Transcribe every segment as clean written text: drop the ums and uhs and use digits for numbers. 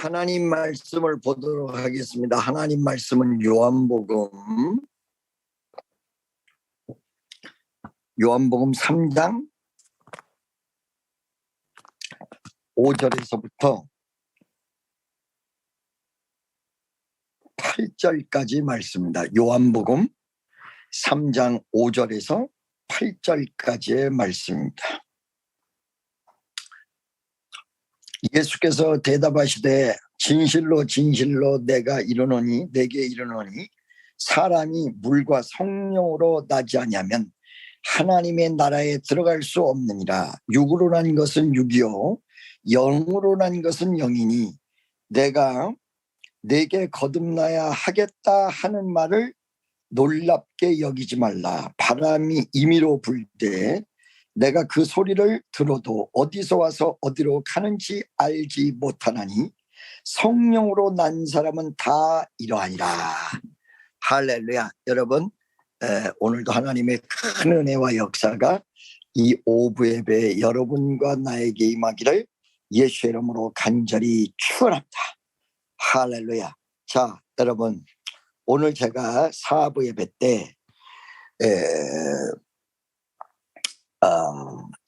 하나님 말씀을 보도록 하겠습니다. 하나님 말씀은 요한복음 3장 5절에서부터 8절까지 말씀입니다. 요한복음 3장 5절에서 8절까지의 말씀입니다. 예수께서 대답하시되 진실로 진실로 내게 이르노니 사람이 물과 성령으로 나지 아니하면 하나님의 나라에 들어갈 수 없느니라. 육으로 난 것은 육이요 영으로 난 것은 영이니 내가 내게 거듭나야 하겠다 하는 말을 놀랍게 여기지 말라. 바람이 임의로 불 때 내가 그 소리를 들어도 어디서 와서 어디로 가는지 알지 못하나니 성령으로 난 사람은 다 이러하니라. 할렐루야. 여러분, 오늘도 하나님의 큰 은혜와 역사가 이 오부 예배 여러분과 나에게 임하기를 예수의 이름으로 간절히 축원합니다. 할렐루야. 자, 여러분, 오늘 제가 사부 예배 때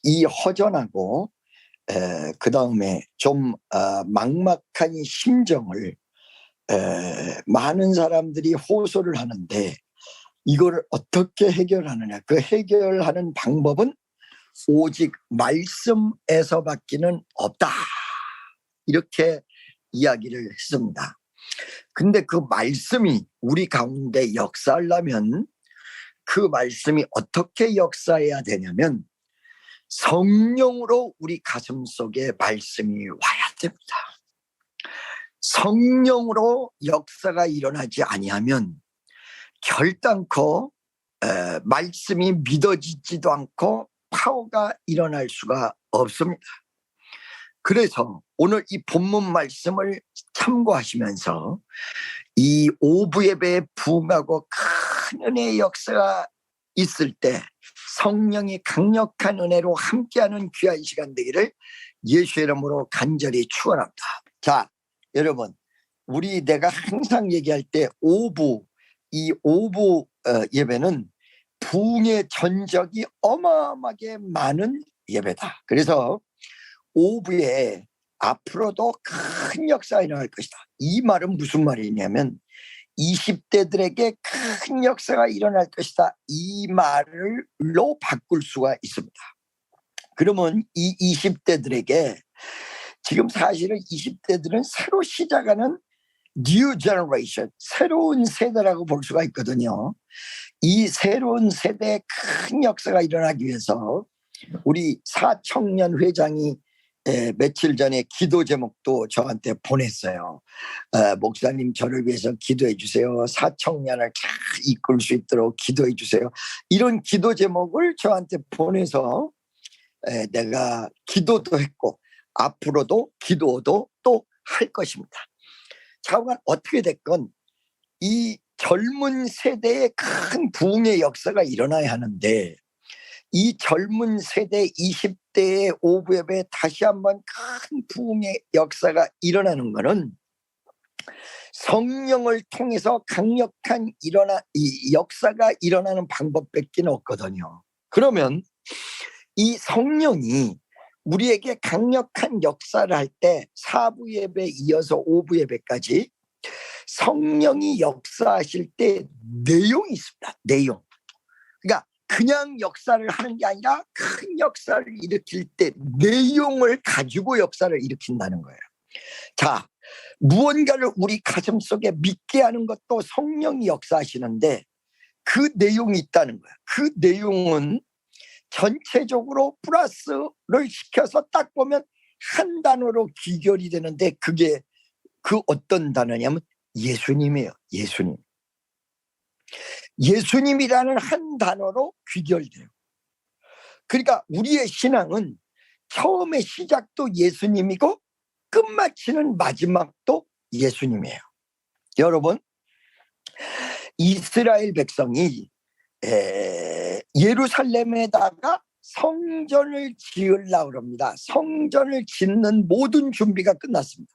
이 허전하고 그 다음에 좀 막막한 심정을 많은 사람들이 호소를 하는데 이걸 어떻게 해결하느냐. 그 해결하는 방법은 오직 말씀에서밖에는 없다. 이렇게 이야기를 했습니다. 근데 그 말씀이 우리 가운데 역사하려면 그 말씀이 어떻게 역사해야 되냐면 성령으로 우리 가슴 속에 말씀이 와야 됩니다. 성령으로 역사가 일어나지 아니하면 결단코 말씀이 믿어지지도 않고 파워가 일어날 수가 없습니다. 그래서 오늘 이 본문 말씀을 참고하시면서 이 오부 예배에 부응하고 큰 은혜의 역사가 있을 때 성령이 강력한 은혜로 함께하는 귀한 시간 되기를 예수의 이름으로 간절히 축원합니다. 자, 여러분, 내가 항상 얘기할 때 이 오부 예배는 부흥의 전적이 어마어마하게 많은 예배다. 그래서 오부에 앞으로도 큰 역사가 일어날 것이다. 이 말은 무슨 말이냐면 20대들에게 큰 역사가 일어날 것이다. 이 말로 바꿀 수가 있습니다. 그러면 이 20대들에게 지금 사실은 20대들은 새로 시작하는 New Generation, 새로운 세대라고 볼 수가 있거든요. 이 새로운 세대에 큰 역사가 일어나기 위해서 우리 사청년 회장이 며칠 전에 기도 제목도 저한테 보냈어요. 목사님 저를 위해서 기도해 주세요. 사청년을 잘 이끌 수 있도록 기도해 주세요. 이런 기도 제목을 저한테 보내서 내가 기도도 했고 앞으로도 기도도 또 할 것입니다. 차후가 어떻게 됐건 이 젊은 세대의 큰 부흥의 역사가 일어나야 하는데 이 젊은 세대 20대의 오부 예배에 다시 한번 큰 부흥의 역사가 일어나는 것은 성령을 통해서 강력한 이 역사가 일어나는 방법밖에 없거든요. 그러면 이 성령이 우리에게 강력한 역사를 할 때 사부 예배에 이어서 오부 예배까지 성령이 역사하실 때 내용이 있습니다. 내용. 그러니까 그냥 역사를 하는 게 아니라 큰 역사를 일으킬 때 내용을 가지고 역사를 일으킨다는 거예요. 자, 무언가를 우리 가슴 속에 믿게 하는 것도 성령이 역사하시는데 그 내용이 있다는 거예요. 그 내용은 전체적으로 플러스를 시켜서 딱 보면 한 단어로 귀결이 되는데 그게 그 어떤 단어냐면 예수님이에요. 예수님. 예수님이라는 한 단어로 귀결돼요. 그러니까 우리의 신앙은 처음의 시작도 예수님이고 끝마치는 마지막도 예수님이에요. 여러분, 이스라엘 백성이 예루살렘에다가 성전을 지으려고 합니다. 성전을 짓는 모든 준비가 끝났습니다.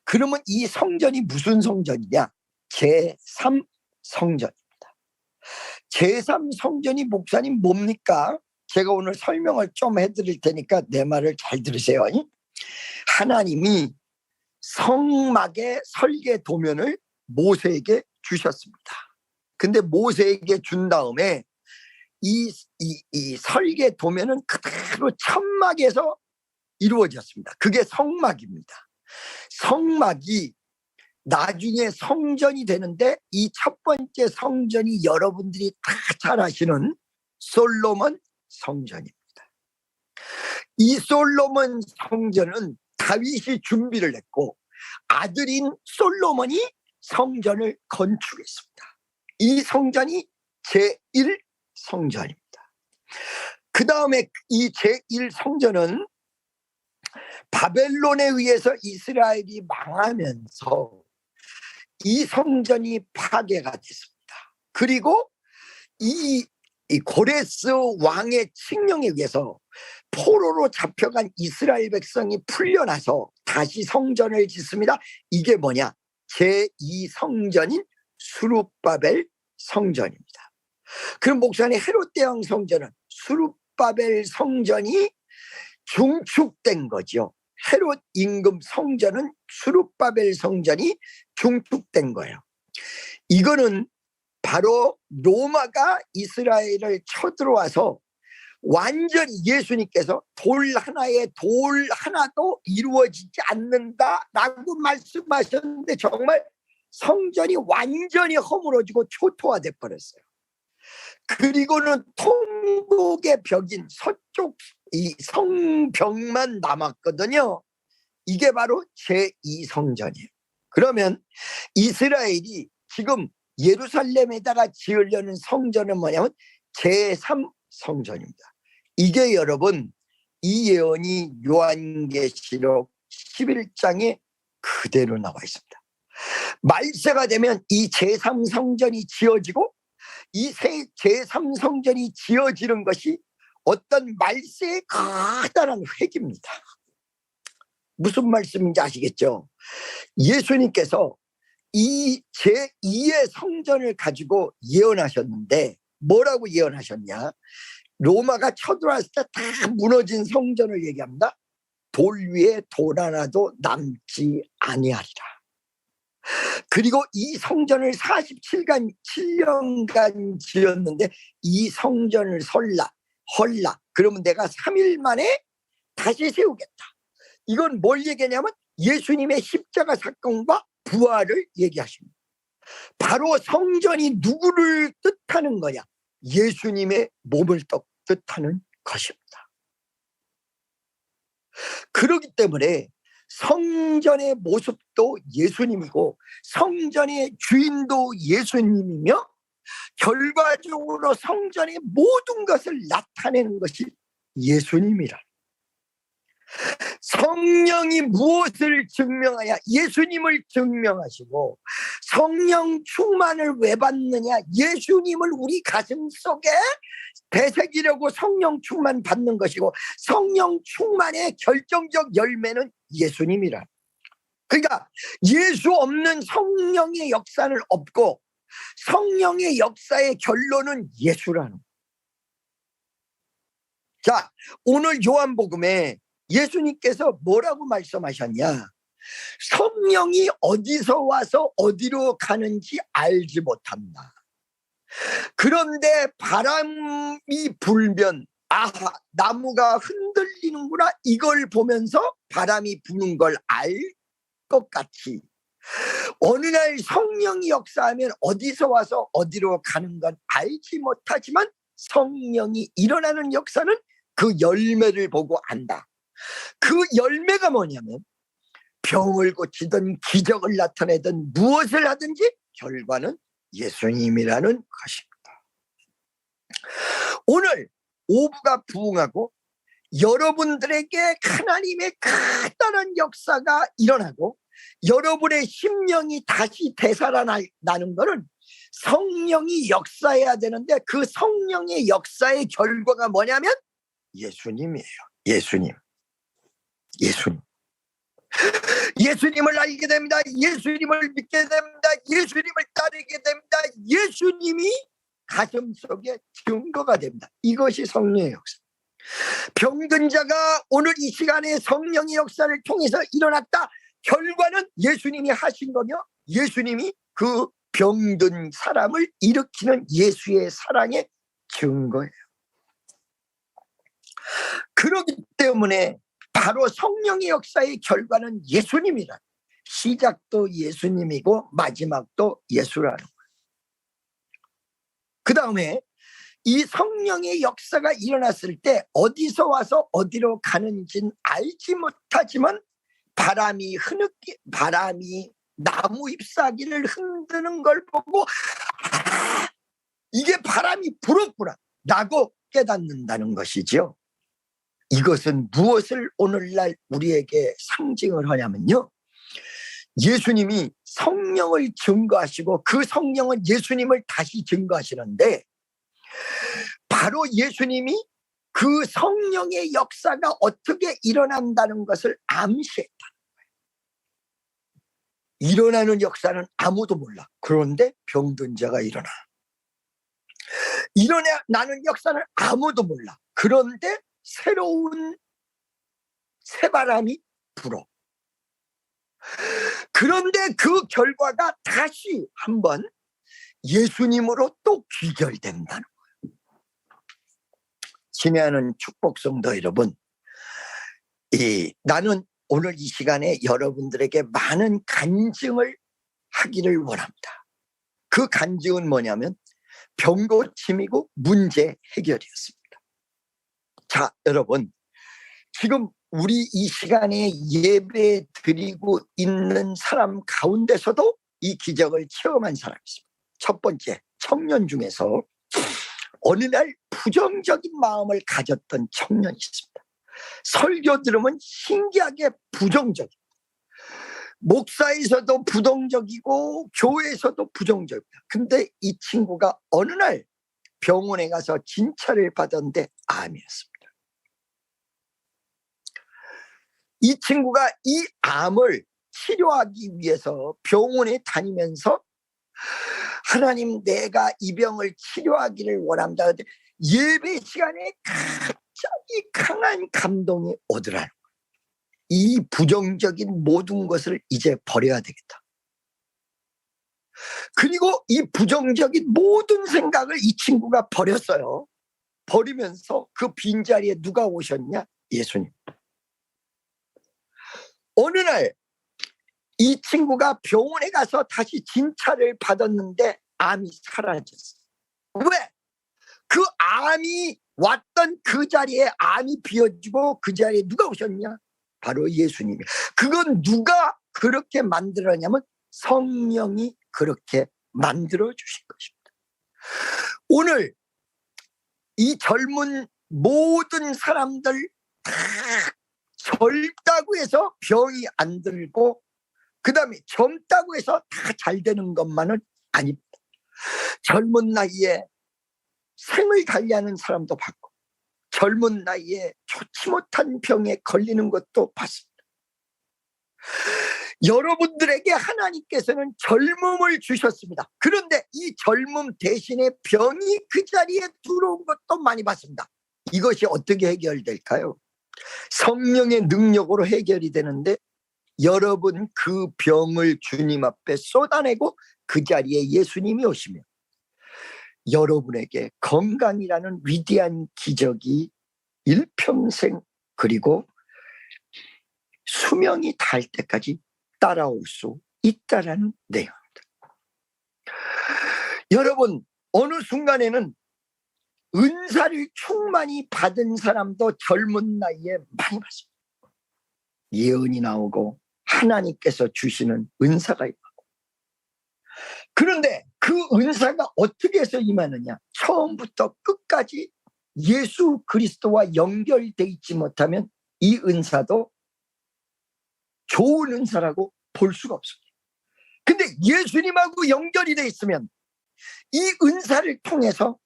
그러면 이 성전이 무슨 성전이냐? 제3성전입니다. 제3성전이 목사님 뭡니까? 제가 오늘 설명을 좀 해드릴 테니까 내 말을 잘 들으세요. 하나님이 성막의 설계 도면을 모세에게 주셨습니다. 근데 모세에게 준 다음에 이 설계 도면은 그대로 천막에서 이루어졌습니다. 그게 성막입니다. 성막이 나중에 성전이 되는데 이 첫 번째 성전이 여러분들이 다 잘 아시는 솔로몬 성전입니다. 이 솔로몬 성전은 다윗이 준비를 했고 아들인 솔로몬이 성전을 건축했습니다. 이 성전이 제1성전입니다. 그 다음에 이 제1성전은 바벨론에 의해서 이스라엘이 망하면서 이 성전이 파괴가 됐습니다. 그리고 이 고레스 왕의 칙령에 의해서 포로로 잡혀간 이스라엘 백성이 풀려나서 다시 성전을 짓습니다. 이게 뭐냐? 제2성전인 수룹바벨 성전입니다. 그럼 목사님, 헤롯 대왕 성전은 수룹바벨 성전이 중축된 거죠. 헤롯 임금 성전은 수룹바벨 성전이 중축된 거예요. 이거는 바로 로마가 이스라엘을 쳐들어와서 완전히 예수님께서 돌 하나도 이루어지지 않는다라고 말씀하셨는데 정말 성전이 완전히 허물어지고 초토화돼 버렸어요. 그리고는 통곡의 벽인 서쪽 이 성벽만 남았거든요. 이게 바로 제2성전이에요. 그러면 이스라엘이 지금 예루살렘에다가 지으려는 성전은 뭐냐면 제3성전입니다. 이게 여러분 이 예언이 요한계시록 11장에 그대로 나와 있습니다. 말세가 되면 이 제3성전이 지어지고 이 제3성전이 지어지는 것이 어떤 말세의 커다란 획입니다. 무슨 말씀인지 아시겠죠? 예수님께서 이 제2의 성전을 가지고 예언하셨는데 뭐라고 예언하셨냐? 로마가 쳐들어왔을 때 다 무너진 성전을 얘기합니다. 돌 위에 돌 하나도 남지 아니하리라. 그리고 이 성전을 7년간 지었는데 이 성전을 헐라 그러면 내가 3일 만에 다시 세우겠다. 이건 뭘 얘기하냐면 예수님의 십자가 사건과 부활을 얘기하십니다. 바로 성전이 누구를 뜻하는 거냐? 예수님의 몸을 뜻하는 것입니다. 그렇기 때문에 성전의 모습도 예수님이고 성전의 주인도 예수님이며 결과적으로 성전의 모든 것을 나타내는 것이 예수님이라. 성령이 무엇을 증명하냐? 예수님을 증명하시고 성령 충만을 왜 받느냐? 예수님을 우리 가슴 속에 되새기려고 성령 충만 받는 것이고 성령 충만의 결정적 열매는 예수님이라. 그러니까 예수 없는 성령의 역사는 없고 성령의 역사의 결론은 예수라는. 자, 오늘 요한복음에 예수님께서 뭐라고 말씀하셨냐? 성령이 어디서 와서 어디로 가는지 알지 못한다. 그런데 바람이 불면 아하, 나무가 흔들리는구나, 이걸 보면서 바람이 부는 걸 알 것 같이 어느 날 성령이 역사하면 어디서 와서 어디로 가는 건 알지 못하지만 성령이 일어나는 역사는 그 열매를 보고 안다. 그 열매가 뭐냐면 병을 고치든 기적을 나타내든 무엇을 하든지 결과는 예수님이라는 것입니다. 오늘 오부가 부흥하고 여러분들에게 하나님의 커다란 역사가 일어나고 여러분의 심령이 다시 되살아나는 것은 성령이 역사해야 되는데 그 성령의 역사의 결과가 뭐냐면 예수님이에요. 예수님. 예수님을 알게 됩니다. 예수님을 믿게 됩니다. 예수님을 따르게 됩니다. 예수님이 가슴속에 증거가 됩니다. 이것이 성령의 역사. 병든 자가 오늘 이 시간에 성령의 역사를 통해서 일어났다. 결과는 예수님이 하신 거며 예수님이 그 병든 사람을 일으키는 예수의 사랑의 증거예요. 그렇기 때문에 바로 성령의 역사의 결과는 예수님이라. 시작도 예수님이고 마지막도 예수라는 거예요. 그 다음에 이 성령의 역사가 일어났을 때 어디서 와서 어디로 가는지는 알지 못하지만 바람이 나무 잎사귀를 흔드는 걸 보고 아, 이게 바람이 불었구나 라고 깨닫는다는 것이죠. 이것은 무엇을 오늘날 우리에게 상징을 하냐면요, 예수님이 성령을 증거하시고 그 성령은 예수님을 다시 증거하시는데 바로 예수님이 그 성령의 역사가 어떻게 일어난다는 것을 암시했다는 거예요. 일어나는 역사는 아무도 몰라. 그런데 병든 자가 일어나는 역사는 아무도 몰라. 그런데 새로운 새바람이 불어. 그런데 그 결과가 다시 한번 예수님으로 또 귀결된다는 거예요. 친애하는 축복성도 여러분, 나는 오늘 이 시간에 여러분들에게 많은 간증을 하기를 원합니다. 그 간증은 뭐냐면 병고침이고 문제 해결이었습니다. 자, 여러분, 지금 우리 이 시간에 예배 드리고 있는 사람 가운데서도 이 기적을 체험한 사람이 있습니다. 첫 번째, 청년 중에서 어느 날 부정적인 마음을 가졌던 청년이 있습니다. 설교 들으면 신기하게 부정적이고, 목사에서도 부정적이고 교회에서도 부정적이다. 근데 이 친구가 어느 날 병원에 가서 진찰을 받았는데 암이었습니다. 이 친구가 이 암을 치료하기 위해서 병원에 다니면서 하나님, 내가 이 병을 치료하기를 원합니다. 예배 시간에 갑자기 강한 감동이 오더라고요. 이 부정적인 모든 것을 이제 버려야 되겠다. 그리고 이 부정적인 모든 생각을 이 친구가 버렸어요. 버리면서 그 빈자리에 누가 오셨냐? 예수님. 어느 날 이 친구가 병원에 가서 다시 진찰을 받았는데 암이 사라졌어요. 왜? 그 암이 왔던 그 자리에 암이 비어지고 그 자리에 누가 오셨냐? 바로 예수님이. 그건 누가 그렇게 만들었냐면 성령이 그렇게 만들어 주신 것입니다. 오늘 이 젊은 모든 사람들 다 젊다고 해서 병이 안 들고 그 다음에 젊다고 해서 다 잘 되는 것만은 아닙니다. 젊은 나이에 생을 달리하는 사람도 봤고 젊은 나이에 좋지 못한 병에 걸리는 것도 봤습니다. 여러분들에게 하나님께서는 젊음을 주셨습니다. 그런데 이 젊음 대신에 병이 그 자리에 들어온 것도 많이 봤습니다. 이것이 어떻게 해결될까요? 성령의 능력으로 해결이 되는데 여러분 그 병을 주님 앞에 쏟아내고 그 자리에 예수님이 오시면 여러분에게 건강이라는 위대한 기적이 일평생 그리고 수명이 닿을 때까지 따라올 수 있다라는 내용입니다. 여러분, 어느 순간에는 은사를 충만히 받은 사람도 젊은 나이에 많이 봤습니다. 예언이 나오고 하나님께서 주시는 은사가 임하고. 그런데 그 은사가 어떻게 해서 임하느냐? 처음부터 끝까지 예수 그리스도와 연결돼 있지 못하면 이 은사도 좋은 은사라고 볼 수가 없습니다. 근데 예수님하고 연결이 돼 있으면 이 은사를 통해서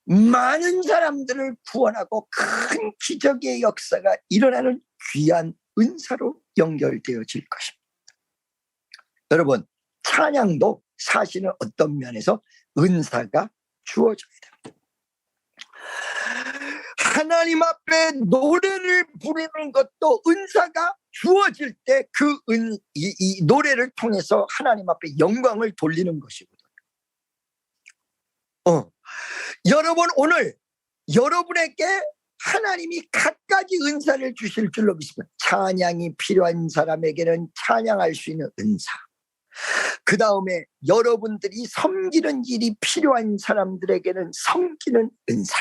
많은 사람들을 구원하고 큰 기적의 역사가 일어나는 귀한 은사로 연결되어질 것입니다. 여러분, 찬양도 사실은 어떤 면에서 은사가 주어져야 됩니다. 하나님 앞에 노래를 부르는 것도 은사가 주어질 때 이 노래를 통해서 하나님 앞에 영광을 돌리는 것이거든요. 여러분, 오늘 여러분에게 하나님이 갖가지 은사를 주실 줄로 믿습니다. 찬양이 필요한 사람에게는 찬양할 수 있는 은사, 그 다음에 여러분들이 섬기는 일이 필요한 사람들에게는 섬기는 은사,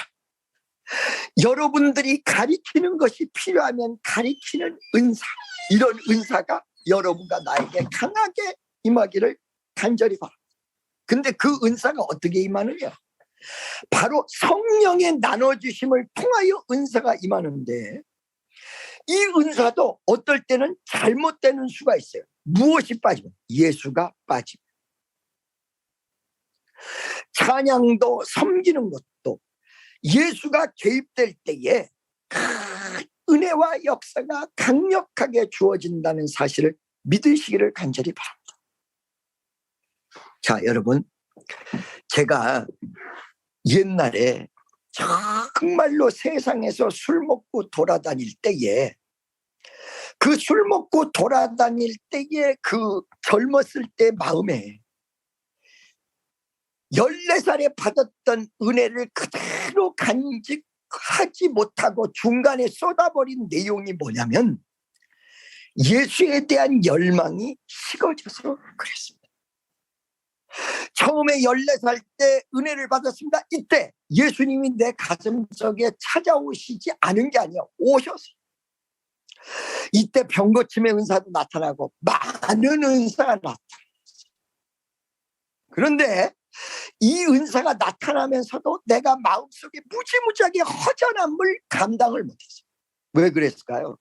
여러분들이 가리키는 것이 필요하면 가리키는 은사, 이런 은사가 여러분과 나에게 강하게 임하기를 간절히 바랍니다. 근데 그 은사가 어떻게 임하느냐? 바로 성령의 나눠주심을 통하여 은사가 임하는데, 이 은사도 어떨 때는 잘못되는 수가 있어요. 무엇이 빠지면? 예수가 빠지면. 찬양도 섬기는 것도 예수가 개입될 때에 은혜와 역사가 강력하게 주어진다는 사실을 믿으시기를 간절히 바랍니다. 자, 여러분, 제가 옛날에 정말로 세상에서 술 먹고 돌아다닐 때에, 그 술 먹고 돌아다닐 때에 그 젊었을 때 마음에 14살에 받았던 은혜를 그대로 간직하지 못하고 중간에 쏟아버린 내용이 뭐냐면, 예수에 대한 열망이 식어져서 그랬습니다. 처음에 14살 때 은혜를 받았습니다. 이때 예수님이 내 가슴속에 찾아오시지 않은 게 아니야, 오셨어요. 이때 병고침의 은사도 나타나고 많은 은사가 나타났어요. 그런데 이 은사가 나타나면서도 내가 마음속에 무지무지하게 허전함을 감당을 못했어요. 왜 그랬을까요?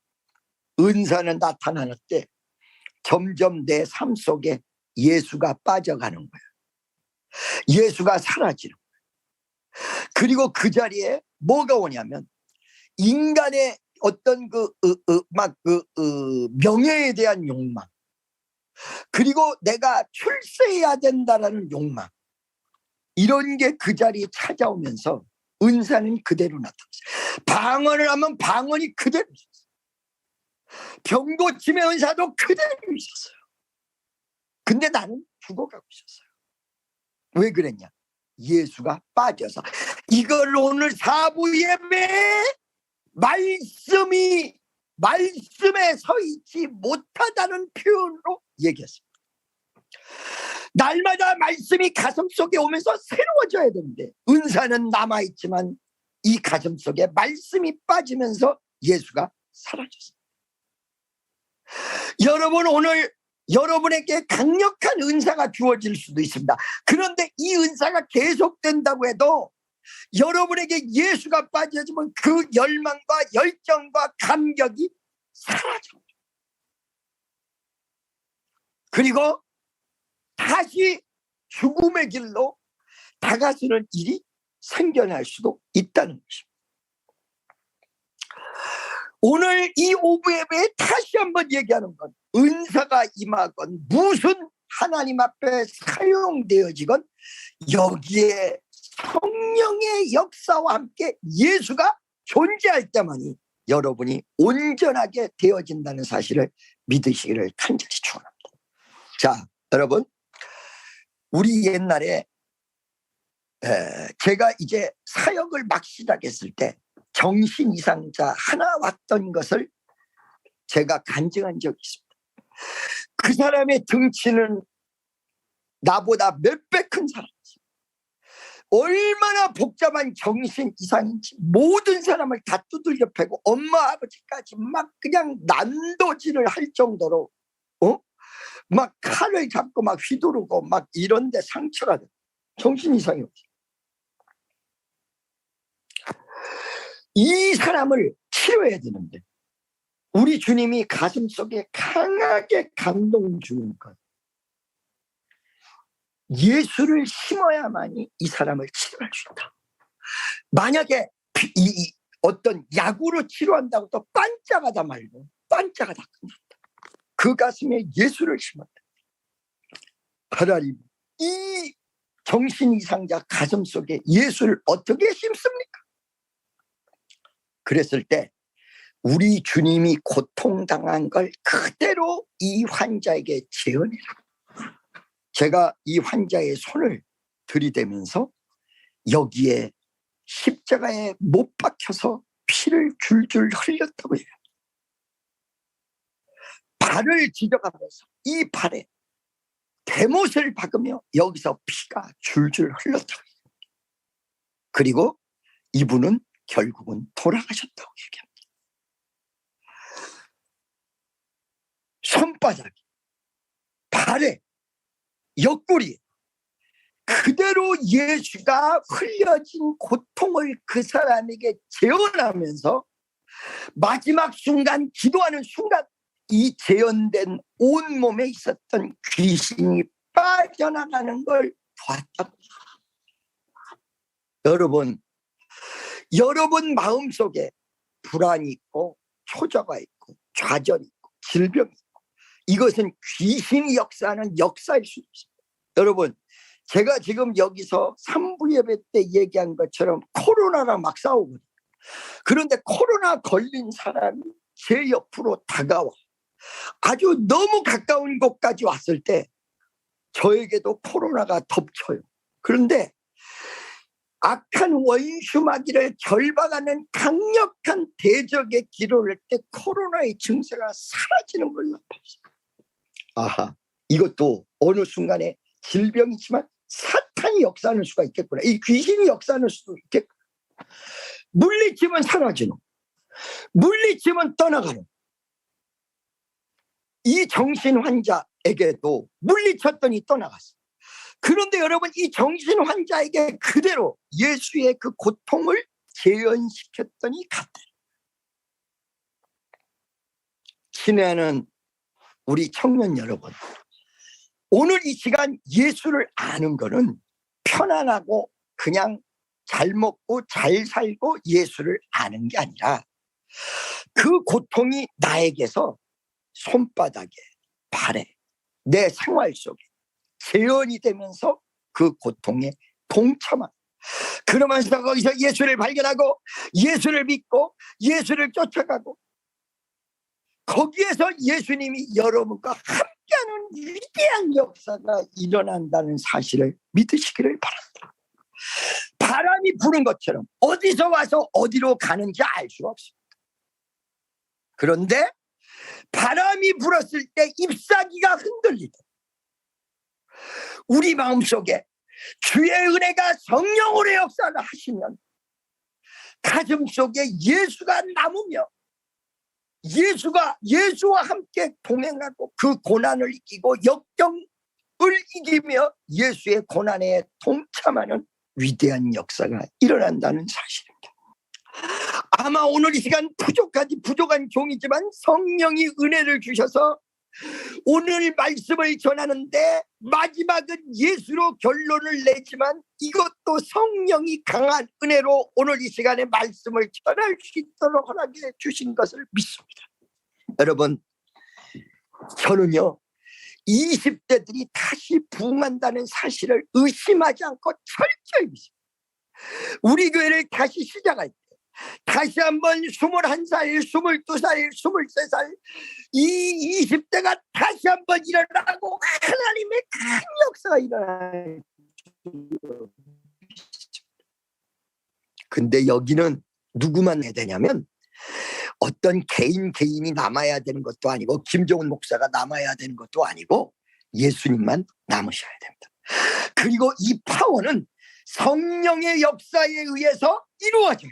은사는 나타나는 때 점점 내 삶 속에 예수가 빠져가는 거예요. 예수가 사라지는 거예요. 그리고 그 자리에 뭐가 오냐면, 인간의 어떤 명예에 대한 욕망, 그리고 내가 출세해야 된다라는 욕망, 이런 게 그 자리에 찾아오면서 은사는 그대로 나타났어요. 방언을 하면 방언이 그대로 있었어요. 병고침의 은사도 그대로 있었어요. 근데 나는 죽어가고 있었어요. 왜 그랬냐? 예수가 빠져서. 이걸 오늘 사부 예배 말씀에 서 있지 못하다는 표현으로 얘기했습니다. 날마다 말씀이 가슴속에 오면서 새로워져야 되는데, 은사는 남아있지만 이 가슴속에 말씀이 빠지면서 예수가 사라졌습니다. 여러분, 오늘 여러분에게 강력한 은사가 주어질 수도 있습니다. 그런데 이 은사가 계속된다고 해도 여러분에게 예수가 빠져지면 그 열망과 열정과 감격이 사라집니다. 그리고 다시 죽음의 길로 다가서는 일이 생겨날 수도 있다는 것입니다. 오늘 이 오부 예배에 다시 한번 얘기하는 건, 은사가 임하건 무슨 하나님 앞에 사용되어지건 여기에 성령의 역사와 함께 예수가 존재할 때만이 여러분이 온전하게 되어진다는 사실을 믿으시기를 간절히 축원합니다. 자, 여러분, 우리 옛날에 제가 이제 사역을 막 시작했을 때 정신 이상자 하나 왔던 것을 제가 간증한 적이 있습니다. 그 사람의 등치는 나보다 몇 배 큰 사람이지. 얼마나 복잡한 정신 이상인지 모든 사람을 다 두들겨 패고 엄마 아버지까지 막 그냥 난도질을 할 정도로 막 칼을 잡고 막 휘두르고 막 이런데 상처가 돼. 정신 이상이 없어. 이 사람을 치료해야 되는데 우리 주님이 가슴속에 강하게 감동 주는 것, 예수를 심어야만이 이 사람을 치료할 수 있다. 만약에 어떤 약으로 치료한다고 또 반짝하다 말고 반짝아 닦는다. 그 가슴에 예수를 심었다. 하나님, 이 정신 이상자 가슴 속에 예수를 어떻게 심습니까? 그랬을 때 우리 주님이 고통당한 걸 그대로 이 환자에게 재현해라. 제가 이 환자의 손을 들이대면서 여기에 십자가에 못 박혀서 피를 줄줄 흘렸다고 해요. 발을 지져가면서 이 발에 대못을 박으며 여기서 피가 줄줄 흘렀다고 해요. 그리고 이분은 결국은 돌아가셨다고 얘기합니다. 손바닥에, 발에, 옆구리에 그대로 예수가 흘려진 고통을 그 사람에게 재현하면서 마지막 순간, 기도하는 순간 이 재현된 온몸에 있었던 귀신이 빠져나가는 걸 보았다고. 여러분 마음속에 불안이 있고 초조가 있고 좌절이 있고 질병이 있고 이것은 귀신이 역사하는 역사일 수 있습니다. 여러분, 제가 지금 여기서 3부 예배 때 얘기한 것처럼 코로나랑 막 싸우거든요. 그런데 코로나 걸린 사람이 제 옆으로 다가와 아주 너무 가까운 곳까지 왔을 때 저에게도 코로나가 덮쳐요. 그런데 악한 원수마귀를 결박하는 강력한 대적의 기도를 할 때 코로나의 증세가 사라지는 걸 나타났어요. 아하, 이것도 어느 순간에 질병이지만 사탄이 역사하는 수가 있겠구나. 이 귀신이 역사하는 수도 있겠구나. 물리치면 사라지는, 물리치면 떠나가는. 이 정신 환자에게도 물리쳤더니 떠나갔어요. 그런데 여러분, 이 정신 환자에게 그대로 예수의 그 고통을 재현시켰더니 갔다. 친애하는 우리 청년 여러분, 오늘 이 시간 예수를 아는 거는 편안하고 그냥 잘 먹고 잘 살고 예수를 아는 게 아니라 그 고통이 나에게서 손바닥에, 발에, 내 생활 속에 재현이 되면서 그 고통에 동참한, 그러면서 거기서 예수를 발견하고 예수를 믿고 예수를 쫓아가고 거기에서 예수님이 여러분과 함께하는 위대한 역사가 일어난다는 사실을 믿으시기를 바랍니다. 바람이 부는 것처럼 어디서 와서 어디로 가는지 알 수가 없습니다. 그런데 바람이 불었을 때 잎사귀가 흔들리듯 우리 마음속에 주의 은혜가 성령으로 역사를 하시면 가슴 속에 예수가 남으며 예수와 함께 동행하고 그 고난을 이기고 역경을 이기며 예수의 고난에 동참하는 위대한 역사가 일어난다는 사실입니다. 아마 오늘 이 시간 부족한 종이지만 성령이 은혜를 주셔서 오늘 말씀을 전하는데 마지막은 예수로 결론을 내지만 이것도 성령이 강한 은혜로 오늘 이 시간에 말씀을 전할 수 있도록 허락해 주신 것을 믿습니다. 여러분, 저는요 20대들이 다시 부흥한다는 사실을 의심하지 않고 철저히 믿습니다. 우리 교회를 다시 시작할 때 다시 한번 21살, 22살, 23살 이 20대가 다시 한번 일어나고 하나님의 큰 역사가 일어날. 근데 여기는 누구만 해야 되냐면 어떤 개인이 남아야 되는 것도 아니고 김종훈 목사가 남아야 되는 것도 아니고 예수님만 남으셔야 됩니다. 그리고 이 파워는 성령의 역사에 의해서 이루어져요.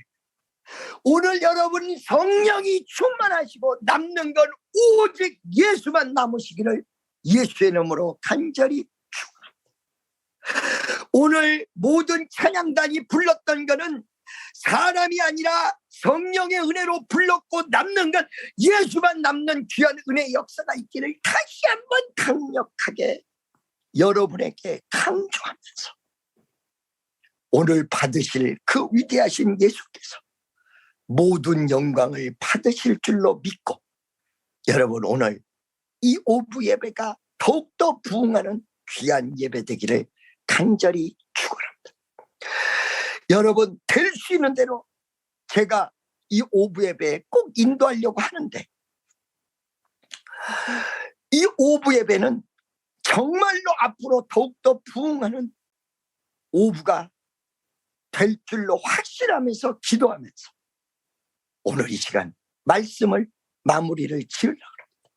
오늘 여러분 성령이 충만하시고 남는 건 오직 예수만 남으시기를 예수의 이름으로 간절히 축원합니다. 오늘 모든 찬양단이 불렀던 것은 사람이 아니라 성령의 은혜로 불렀고 남는 건 예수만 남는 귀한 은혜의 역사가 있기를 다시 한번 강력하게 여러분에게 강조하면서 오늘 받으실 그 위대하신 예수께서 모든 영광을 받으실 줄로 믿고 여러분, 오늘 이 오부 예배가 더욱더 부흥하는 귀한 예배 되기를 간절히 축원합니다. 여러분, 될 수 있는 대로 제가 이 오부 예배에 꼭 인도하려고 하는데, 이 오부 예배는 정말로 앞으로 더욱더 부흥하는 오부가 될 줄로 확신하면서 기도하면서 오늘 이 시간 말씀을 마무리를 지으려고 합니다.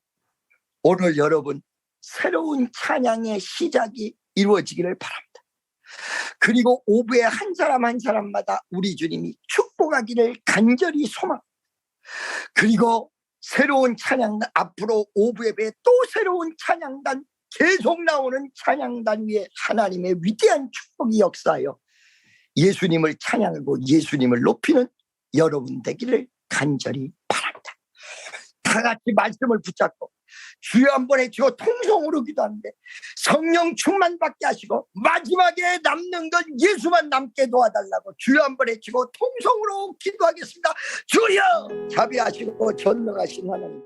오늘 여러분, 새로운 찬양의 시작이 이루어지기를 바랍니다. 그리고 오부의 한 사람 한 사람마다 우리 주님이 축복하기를 간절히 소망합니다. 그리고 새로운 찬양단, 앞으로 오부 예배에 또 새로운 찬양단, 계속 나오는 찬양단 위에 하나님의 위대한 축복이 역사하여 예수님을 찬양하고 예수님을 높이는 여러분 되기를 간절히 바랍니다. 다 같이 말씀을 붙잡고 주여 한번 해주고 통성으로 기도하는데, 성령 충만 받게 하시고 마지막에 남는 건 예수만 남게 도와달라고 주여 한번 해주고 통성으로 기도하겠습니다. 주여, 자비하시고 전능하신 하나님,